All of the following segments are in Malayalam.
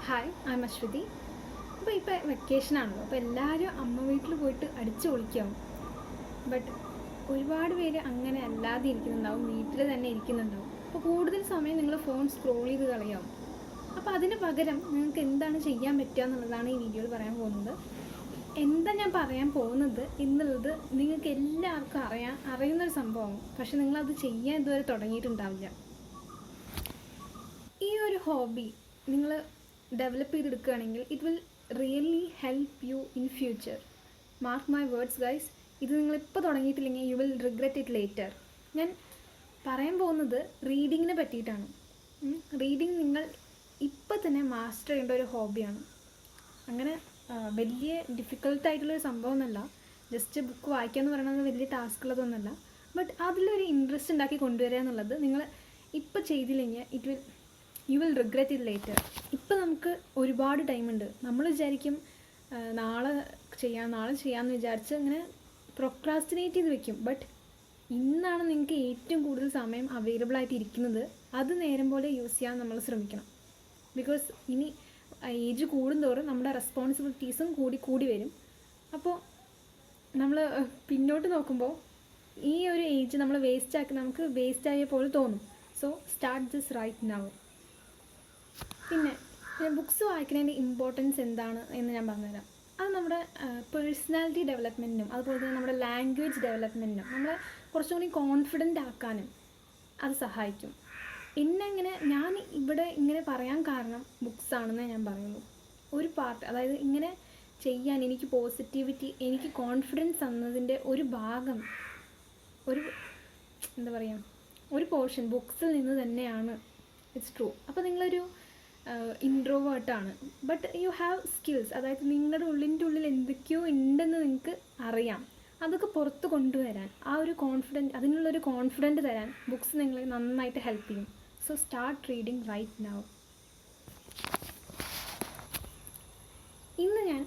Hi, I M Aswathy. അപ്പോൾ വെക്കേഷനാണല്ലോ, അപ്പോൾ എല്ലാവരും അമ്മ വീട്ടിൽ പോയിട്ട് അടിച്ചു പൊളിക്കാവും. ബട്ട് ഒരുപാട് പേര് അങ്ങനെ അല്ലാതെ ഇരിക്കുന്നുണ്ടാവും, വീട്ടിൽ തന്നെ ഇരിക്കുന്നുണ്ടാവും. അപ്പോൾ കൂടുതൽ സമയം നിങ്ങൾ ഫോൺ സ്ക്രോൾ ചെയ്ത് കളയാവും. അപ്പോൾ അതിന് പകരം നിങ്ങൾക്ക് എന്താണ് ചെയ്യാൻ പറ്റുക എന്നുള്ളതാണ് ഈ വീഡിയോയിൽ പറയാൻ പോകുന്നത്. എന്താ ഞാൻ പറയാൻ പോകുന്നത് എന്നുള്ളത് നിങ്ങൾക്ക് എല്ലാവർക്കും അറിയുന്നൊരു സംഭവമാണ്. പക്ഷെ നിങ്ങളത് ചെയ്യാൻ ഇതുവരെ തുടങ്ങിയിട്ടുണ്ടാവില്ല. ഈ ഒരു ഹോബി നിങ്ങൾ ഡെവലപ്പ് ചെയ്തെടുക്കുകയാണെങ്കിൽ it will really help you in future. Mark my words guys. ഇത് നിങ്ങളിപ്പോൾ തുടങ്ങിയിട്ടില്ലെങ്കിൽ you will regret it later. ഞാൻ പറയാൻ പോകുന്നത് റീഡിങ്ങിനെ പറ്റിയിട്ടാണ്. റീഡിങ് നിങ്ങൾ ഇപ്പോൾ തന്നെ മാസ്റ്റർ ചെയ്യേണ്ട ഒരു ഹോബിയാണ്. അങ്ങനെ വലിയ ഡിഫിക്കൽട്ടായിട്ടുള്ളൊരു സംഭവമൊന്നുമല്ല. ജസ്റ്റ് ബുക്ക് വായിക്കുക എന്ന് പറയുന്നത് വലിയ ടാസ്ക്കുള്ളതൊന്നുമല്ല. ബട്ട് അതിലൊരു ഇൻട്രസ്റ്റ് ഉണ്ടാക്കി കൊണ്ടുവരിക എന്നുള്ളത് നിങ്ങൾ ഇപ്പോൾ ചെയ്തില്ലെങ്കിൽ U will regret it later. ഇപ്പം നമുക്ക് ഒരുപാട് ടൈമുണ്ട്. നമ്മൾ വിചാരിക്കും നാളെ ചെയ്യാമെന്ന് വിചാരിച്ച് ഇങ്ങനെ പ്രൊക്രാസ്റ്റിനേറ്റ് ചെയ്ത് വെക്കും. ബട്ട് ഇന്നാണ് നിങ്ങൾക്ക് ഏറ്റവും കൂടുതൽ സമയം അവൈലബിൾ ആയിട്ട് ഇരിക്കുന്നത്. അത് നേരം പോലെ യൂസ് ചെയ്യാൻ നമ്മൾ ശ്രമിക്കണം. ബിക്കോസ് ഇനി ഏജ് കൂടുന്തോറും നമ്മുടെ റെസ്പോൺസിബിലിറ്റീസും കൂടി വരും. അപ്പോൾ നമ്മൾ പിന്നോട്ട് നോക്കുമ്പോൾ ഈ ഒരു ഏജ് നമ്മൾ നമുക്ക് വേസ്റ്റ് ആയ പോലെ തോന്നും. So start this right now. പിന്നെ ബുക്സ് വായിക്കുന്നതിൻ്റെ ഇമ്പോർട്ടൻസ് എന്താണ് എന്ന് ഞാൻ പറഞ്ഞുതരാം. അത് നമ്മുടെ പേഴ്സണാലിറ്റി ഡെവലപ്മെൻറ്റിനും അതുപോലെ തന്നെ നമ്മുടെ ലാംഗ്വേജ് ഡെവലപ്മെൻറ്റിനും നമ്മളെ കുറച്ചും കൂടി കോൺഫിഡൻ്റ് ആക്കാനും അത് സഹായിക്കും. ഞാൻ ഇവിടെ ഇങ്ങനെ പറയാൻ കാരണം ബുക്സ് ആണെന്നേ ഞാൻ പറയുള്ളൂ. ഒരു പാർട്ട്, അതായത് ഇങ്ങനെ ചെയ്യാൻ എനിക്ക് പോസിറ്റിവിറ്റി, എനിക്ക് കോൺഫിഡൻസ് തന്നതിൻ്റെ ഒരു ഭാഗം, ഒരു പോർഷൻ ബുക്സിൽ നിന്ന് തന്നെയാണ്. It's true. അപ്പോൾ നിങ്ങളൊരു ഇൻട്രോവേർട്ടാണ്, ബട്ട് യു ഹാവ് സ്കിൽസ്. അതായത് നിങ്ങളുടെ ഉള്ളിൽ എന്തൊക്കെയോ ഉണ്ടെന്ന് നിങ്ങൾക്ക് അറിയാം. അതൊക്കെ പുറത്ത് കൊണ്ടുവരാൻ അതിനുള്ളൊരു കോൺഫിഡൻറ്റ് തരാൻ ബുക്സ് നിങ്ങളെ നന്നായിട്ട് ഹെൽപ്പ് ചെയ്യും. So start reading right now. ഇന്ന് ഞാൻ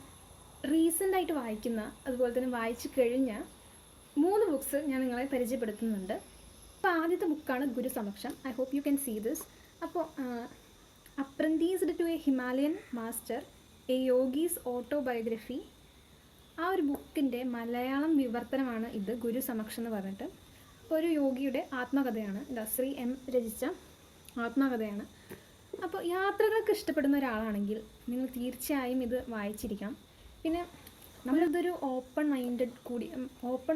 റീസെൻ്റായിട്ട് വായിക്കുന്ന, അതുപോലെ തന്നെ വായിച്ചു കഴിഞ്ഞ 3 ബുക്സ് ഞാൻ നിങ്ങളെ പരിചയപ്പെടുത്തുന്നുണ്ട്. അപ്പോൾ ആദ്യത്തെ ബുക്കാണ് ഗുരുസമക്ഷം. I hope you can see this. അപ്പോൾ apprenticed to a Himalayan master, a yogi's autobiography. ആ ഒരു ബുക്കിൻ്റെ മലയാളം വിവർത്തനമാണ് ഇത്, ഗുരുസമക്ഷം എന്ന് പറഞ്ഞിട്ട്. അപ്പോൾ ഒരു യോഗിയുടെ ആത്മകഥയാണ്. ശ്രീ എം രചിച്ച ആത്മകഥയാണ്. അപ്പോൾ യാത്രകൾക്ക് ഇഷ്ടപ്പെടുന്ന ഒരാളാണെങ്കിൽ നിങ്ങൾ തീർച്ചയായും ഇത് വായിച്ചിരിക്കണം. പിന്നെ നമ്മളിതൊരു ഓപ്പൺ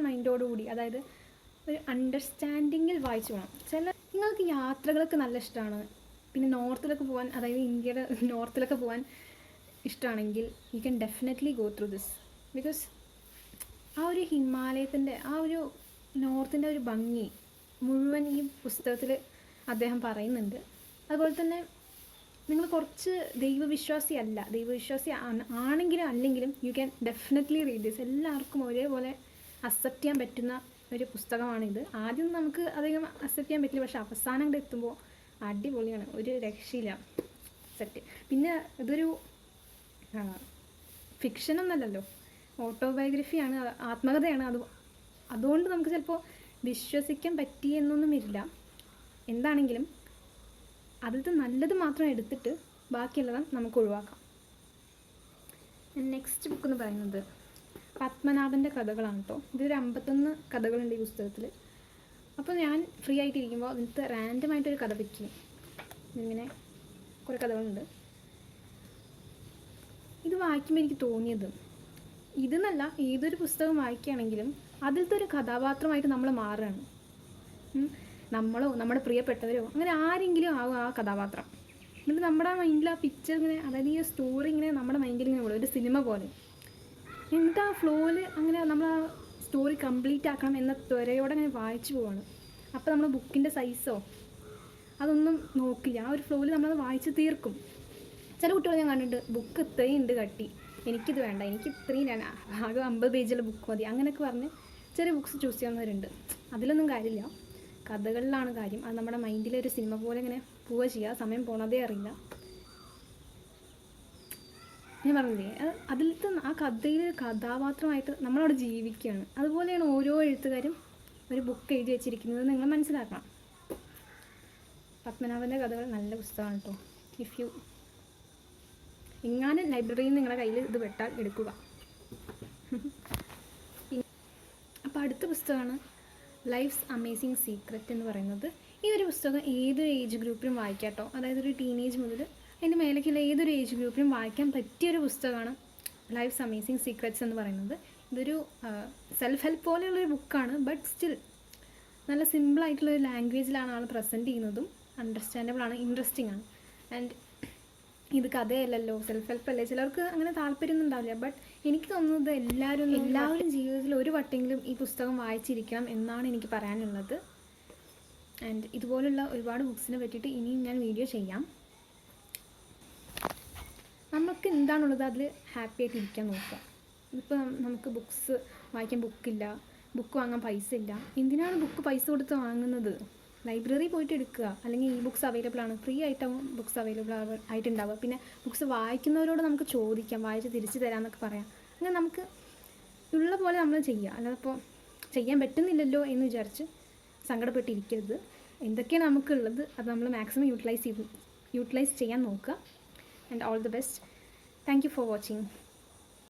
മൈൻഡോടുകൂടി, അതായത് ഒരു അണ്ടർസ്റ്റാൻഡിങ്ങിൽ വായിച്ചു പോകണം. നിങ്ങൾക്ക് യാത്രകളൊക്കെ നല്ല ഇഷ്ടമാണ്, പിന്നെ നോർത്തിലൊക്കെ പോകാൻ, അതായത് ഇന്ത്യയുടെ നോർത്തിലൊക്കെ പോകാൻ ഇഷ്ടമാണെങ്കിൽ you can definitely go through this. Because ആ ഒരു ഹിമാലയത്തിൻ്റെ, ആ ഒരു നോർത്തിൻ്റെ ഒരു ഭംഗി മുഴുവൻ ഈ പുസ്തകത്തിൽ അദ്ദേഹം പറയുന്നുണ്ട്. അതുപോലെ തന്നെ നിങ്ങൾ കുറച്ച് ദൈവവിശ്വാസി ആണെങ്കിലും അല്ലെങ്കിലും you can definitely read this. എല്ലാവർക്കും ഒരേപോലെ അക്സെപ്റ്റ് ചെയ്യാൻ പറ്റുന്ന ഒരു പുസ്തകമാണിത്. ആദ്യം നമുക്ക് അധികം അക്സെപ്റ്റ് ചെയ്യാൻ പറ്റില്ല, പക്ഷേ അവസാനം കൂടെ എത്തുമ്പോൾ അടിപൊളിയാണ്, ഒരു രക്ഷയില്ല, സെറ്റ്. പിന്നെ ഇതൊരു ഫിക്ഷനൊന്നല്ലല്ലോ, ഓട്ടോബയോഗ്രഫിയാണ്, ആത്മകഥയാണ്. അതുകൊണ്ട് നമുക്ക് ചിലപ്പോൾ വിശ്വസിക്കാൻ പറ്റിയെന്നൊന്നും വരില്ല. എന്താണെങ്കിലും അതിലത്തെ നല്ലത് മാത്രം എടുത്തിട്ട് ബാക്കിയുള്ളത് നമുക്ക് ഒഴിവാക്കാം. നെക്സ്റ്റ് ബുക്ക് എന്ന് പറയുന്നത് പത്മനാഭൻ്റെ കഥകളാണ് കേട്ടോ. ഇതൊരു 51 കഥകളുണ്ട് ഈ പുസ്തകത്തിൽ. അപ്പോൾ ഞാൻ ഫ്രീ ആയിട്ടിരിക്കുമ്പോൾ അതിനകത്ത് റാൻഡമായിട്ടൊരു കഥ വയ്ക്കും. ഇങ്ങനെ കുറേ കഥകളുണ്ട്. ഇത് വായിക്കുമ്പോൾ എനിക്ക് തോന്നിയത്, ഇതെന്നല്ല, ഏതൊരു പുസ്തകം വായിക്കുകയാണെങ്കിലും അതിലത്തെ ഒരു കഥാപാത്രമായിട്ട് നമ്മൾ മാറുകയാണ്. നമ്മളോ നമ്മുടെ പ്രിയപ്പെട്ടവരോ അങ്ങനെ ആരെങ്കിലും ആവും ആ കഥാപാത്രം. എന്നിട്ട് നമ്മുടെ മൈൻഡിൽ ആ പിക്ചർ ഇങ്ങനെ, അതായത് ഈ സ്റ്റോറി ഇങ്ങനെ നമ്മുടെ മൈൻഡിൽ ഇങ്ങനെ പോകും, ഒരു സിനിമ പോലെ. എന്നിട്ട് ആ ഫ്ലോയിൽ അങ്ങനെ നമ്മൾ ആ സ്റ്റോറി കംപ്ലീറ്റ് ആക്കണം എന്ന ത്വരയോടെ അങ്ങനെ വായിച്ചു പോവാണ്. അപ്പോൾ നമ്മൾ ബുക്കിൻ്റെ സൈസോ അതൊന്നും നോക്കില്ല, ആ ഒരു ഫ്ലോയിൽ നമ്മളത് വായിച്ച് തീർക്കും. ചില കുട്ടികൾ ഞാൻ കണ്ടിട്ടുണ്ട്, ബുക്ക് ഇത്രയും ഉണ്ട് കട്ടി, എനിക്കിത് വേണ്ട, എനിക്ക് ഇത്രയും ആകെ 50 പേജുള്ള ബുക്ക് മതി, അങ്ങനെയൊക്കെ പറഞ്ഞ് ചെറിയ ബുക്ക്സ് ചൂസ് ചെയ്യുന്നവരുണ്ട്. അതിലൊന്നും കാര്യമില്ല, കഥകളിലാണ് കാര്യം. അത് നമ്മുടെ മൈൻഡിലൊരു സിനിമ പോലെ ഇങ്ങനെ പോവുക ചെയ്യുക, സമയം പോണതേ അറിയില്ല. ഞാൻ പറഞ്ഞില്ലേ, അതിലത്തെ ആ കഥയിൽ കഥാപാത്രമായിട്ട് നമ്മളവിടെ ജീവിക്കുകയാണ്. അതുപോലെയാണ് ഓരോ എഴുത്തുകാരും ഒരു ബുക്ക് എഴുതി വെച്ചിരിക്കുന്നത് നിങ്ങൾ മനസ്സിലാക്കണം. പത്മനാഭൻ്റെ കഥകൾ നല്ല പുസ്തകമാണ് കേട്ടോ. ഇഫ് യു എങ്ങാനും ലൈബ്രറിയിൽ നിങ്ങളുടെ കയ്യിൽ ഇത് വെട്ടാൽ എടുക്കുക. അപ്പോൾ അടുത്ത പുസ്തകമാണ് ലൈഫ്സ് അമേസിങ് സീക്രറ്റ് എന്ന് പറയുന്നത്. ഈ ഒരു പുസ്തകം ഏതൊരു ഏജ് ഗ്രൂപ്പിലും വായിക്കാം കേട്ടോ. അതായത് ഒരു ടീനേജ് മുതൽ അതിൻ്റെ മേലേക്കുള്ള ഏതൊരു ഏജ് ഗ്രൂപ്പിലും വായിക്കാൻ പറ്റിയൊരു പുസ്തകമാണ് ലൈഫ്സ് അമേസിങ് സീക്രറ്റ്സ് എന്ന് പറയുന്നത്. ഇതൊരു സെൽഫ് ഹെൽപ്പ് പോലെയുള്ളൊരു ബുക്കാണ്. ബട്ട് സ്റ്റിൽ നല്ല സിമ്പിളായിട്ടുള്ളൊരു ലാംഗ്വേജിലാണ് ആൾ പ്രസൻറ്റ് ചെയ്യുന്നതും അണ്ടർസ്റ്റാൻഡബിൾ ആണ്, ഇൻട്രസ്റ്റിംഗ് ആണ്. ആൻഡ് ഇത് കഥയല്ലല്ലോ, സെൽഫ് ഹെൽപ്പ് അല്ലേ, ചിലർക്ക് അങ്ങനെ താല്പര്യമൊന്നും ഉണ്ടാവില്ല. ബട്ട് എനിക്ക് തോന്നുന്നത് എല്ലാവരും ജീവിതത്തിൽ ഒരു വട്ടെങ്കിലും ഈ പുസ്തകം വായിച്ചിരിക്കണം എന്നാണ് എനിക്ക് പറയാനുള്ളത്. ആൻഡ് ഇതുപോലുള്ള ഒരുപാട് ബുക്സിനെ പറ്റിയിട്ട് ഇനിയും ഞാൻ വീഡിയോ ചെയ്യാം. നമുക്ക് എന്താണുള്ളത് അതിൽ ഹാപ്പി ആയിട്ട് ഇരിക്കാൻ നോക്കുക. ഇപ്പോൾ നമുക്ക് ബുക്സ് വായിക്കാൻ ബുക്കില്ല, ബുക്ക് വാങ്ങാൻ പൈസ ഇല്ല, എന്തിനാണ് ബുക്ക് പൈസ കൊടുത്ത് വാങ്ങുന്നത്? ലൈബ്രറി പോയിട്ട് എടുക്കുക. അല്ലെങ്കിൽ ഈ ബുക്സ് അവൈലബിൾ ആണ്, ഫ്രീ ആയിട്ടാവും ബുക്സ് അവൈലബിൾ ആയിട്ടുണ്ടാവുക. പിന്നെ ബുക്സ് വായിക്കുന്നവരോട് നമുക്ക് ചോദിക്കാം, വായിച്ച് തിരിച്ചു തരാമെന്നൊക്കെ പറയാം. അങ്ങനെ നമുക്ക് ഉള്ള പോലെ നമ്മൾ ചെയ്യുക. അല്ലാതെ ഇപ്പോൾ ചെയ്യാൻ പറ്റുന്നില്ലല്ലോ എന്ന് വിചാരിച്ച് സങ്കടപ്പെട്ടിരിക്കരുത്. എന്തൊക്കെയാണ് നമുക്കുള്ളത് അത് നമ്മൾ മാക്സിമം യൂട്ടിലൈസ് ചെയ്യാൻ നോക്കുക. And all the best. Thank you for watching.